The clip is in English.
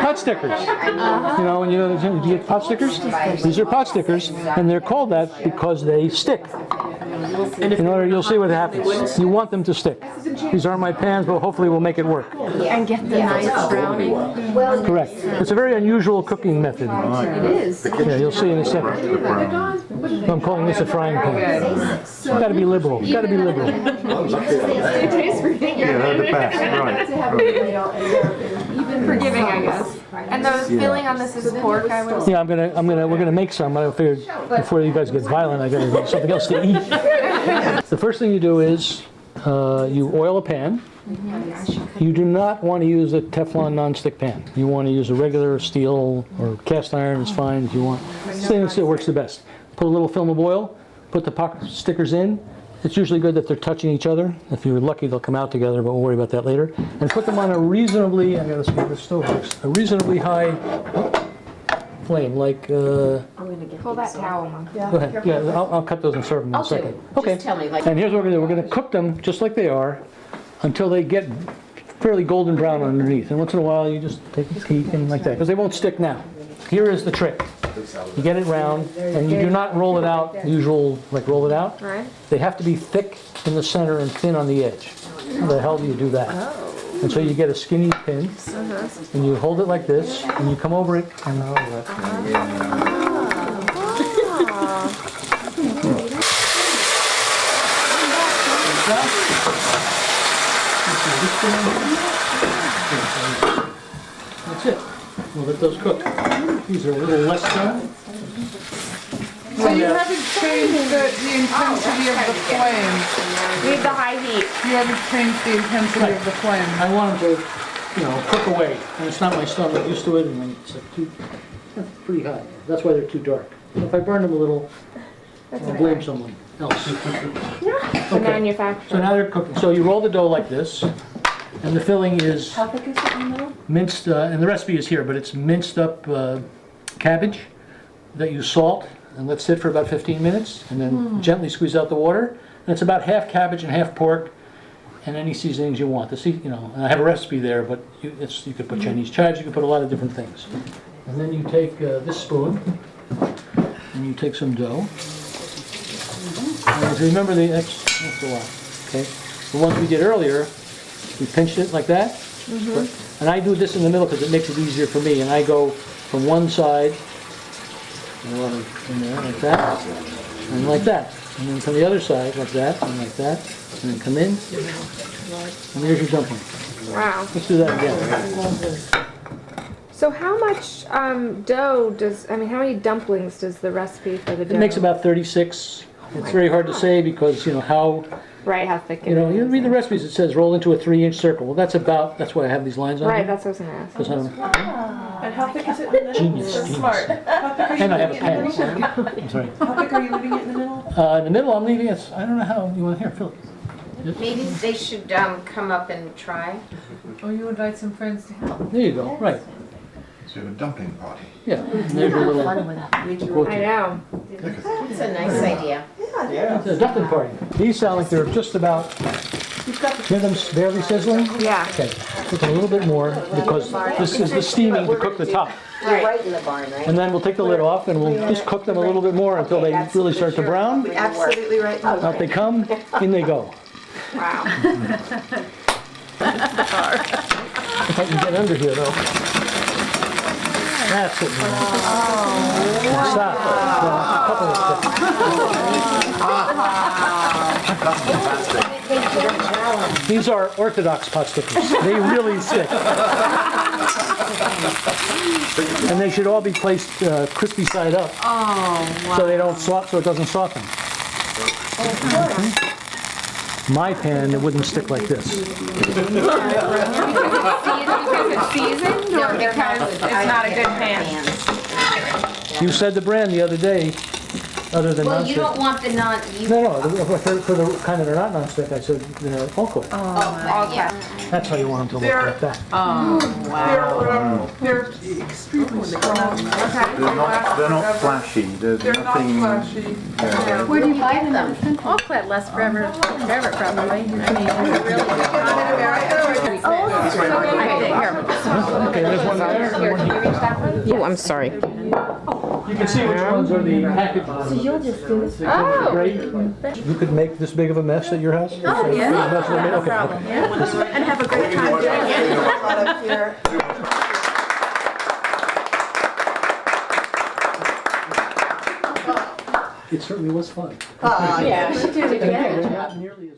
pot stickers. You know, when you get pot stickers? These are pot stickers, and they're called that because they stick. In order, you'll see what happens. You want them to stick. These aren't my pans, but hopefully we'll make it work. And get the nice browning. Correct. It's a very unusual cooking method. It is. Yeah, you'll see in a second. I'm calling this a frying pan. You've got to be liberal. You've got to be liberal. It tastes forgiving. Yeah, they're the best, right. Even forgiving, I guess. And the filling on this is pork, I would say. Yeah, we're gonna make some. I figured before you guys get violent, I gotta get something else to eat. The first thing you do is you oil a pan. You do not want to use a Teflon non-stick pan. You want to use a regular steel or cast iron is fine if you want. Stainless steel works the best. Put a little film of oil, put the pot stickers in. It's usually good that they're touching each other. If you're lucky, they'll come out together, but we'll worry about that later. And put them on a reasonably, I gotta see if the stove works, a reasonably high flame, like, Pull that towel, Mom. go ahead. Yeah, I'll cut those and serve them in a second. Okay. Just tell me, like. And here's what we're gonna do. We're gonna cook them just like they are until they get fairly golden brown underneath. And once in a while, you just take a peek and like that, because they won't stick now. Here is the trick. You get it round, and you do not roll it out, usual, like roll it out. Right. They have to be thick in the center and thin on the edge. How the hell do you do that? And so you get a skinny pin, and you hold it like this, and you come over it, and that's it. We'll let those cook. These are a little less done. So you haven't changed the intensity of the flame. Leave the high heat. You haven't changed the intensity of the flame. I want them to, cook away. And it's not my stomach used to it, and it's like pretty high. That's why they're too dark. If I burn them a little, I'll blame someone else. The manufacturer. So now they're cooking. So you roll the dough like this, and the filling is How thick is it in the middle? minced, and the recipe is here, but it's minced up cabbage that you salt and let sit for about 15 minutes, and then gently squeeze out the water. And it's about half cabbage and half pork, and any seasonings you want. And I have a recipe there, but you could put Chinese chives, you could put a lot of different things. And then you take this spoon, and you take some dough. And if you remember that's a lot, okay? The ones we did earlier, we pinched it like that. And I do this in the middle because it makes it easier for me. And I go from one side, in there, like that, and like that. And then from the other side, like that, and like that. And then come in, and there's your dumpling. Wow. Let's do that again. So how much dough how many dumplings does the recipe for the dough? It makes about 36. It's very hard to say because, how Right, how thick it you is. read the recipes, it says roll into a 3-inch circle. Well, that's why I have these lines on Right, here. that's what I was going to ask. 'Cause I'm And how thick is it in the middle? genius. Smart. How thick are you And I have a leaving it in the pen. middle? I'm sorry. How thick are you leaving it in the middle? In the middle, I'm leaving it, I don't know how, you want to hear, Phil? Maybe they should come up and try. Or you invite some friends to help. There you go, right. So you have a dumpling party. Yeah, and there's your little I know. It's a nice idea. it's a dumpling party. These sound like they're just about, hear them barely sizzling? Yeah. Okay, cook them a little bit more because this is the steaming to cook the top. You're right in the barn, right? And then we'll take the lid off and we'll just cook them a little bit more until they really start to brown. Absolutely right. Out they come, in they go. Wow. If I can get under here though. That's it. Stop. A couple of sticks. These are orthodox pot stickers. They really stick. And they should all be placed crispy side up. So they don't so it doesn't soften. My pan, it wouldn't stick like this. Because it's seasoned or because it's not a good pan? You said the brand the other day. other than Well, you nonstick. don't want the non, you. No, for the kind that are not nonstick, I said, all clay. Yeah. That's how you want them to look, They're- like that. They're extremely strong. They're not flashy. There's They're not nothing. flashy. Where do you buy them? All clad lasts forever, probably. I mean, really. Okay, there's one there. Oh, I'm sorry. You can see which ones are the package ones. So you'll just do this? You could make this big of a mess at your house? Oh, yeah. Okay. And have a great time doing it. It certainly was fun. Yeah, she did it And again, again. they're not nearly as